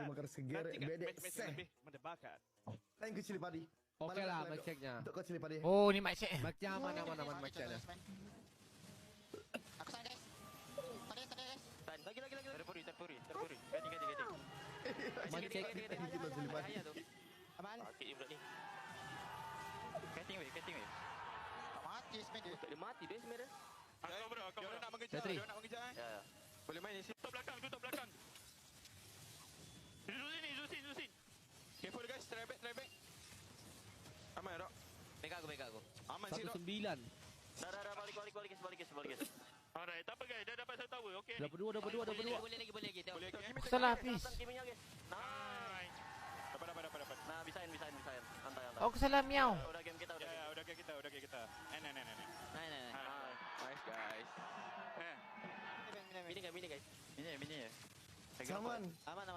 Terima kasih Gerek bedek seh. lebih mendebarkan. Thank you Cili Padi. Okey lah mic checknya. Untuk kau Cili Padi. Oh, ni mic check. Mic-nya aman mic checknya. Aku sana guys. Tadi guys. Lagi. Terpuri. Ganti. Mic check. Thank you Cili Padi. Aman. Okey, Ibra ni. Catting weh. Tak mati sebenarnya dia. Tak ada mati dia sebenarnya. Dia orang nak mengejar. Setri. Dia orang nak mengejar. Ya. Boleh main ni. Tutup belakang. Zusin. Careful guys, try back. Aman tak? Beka aku. Aman sih tak? 19. Dah balik guys. Alright, tak apa guys, dah dapat satu tower, okey. Dapat dua. Boleh lagi. Tengok. Boleh lagi. Aku salah habis. Kimia guys. Nice. Dapat. Nah, bisain. Santai. Aku salah miau. Udah game kita. Ya, udah ke kita. Nah. Nice guys. Eh, Mini guys. Mini ya. Saman. Aman.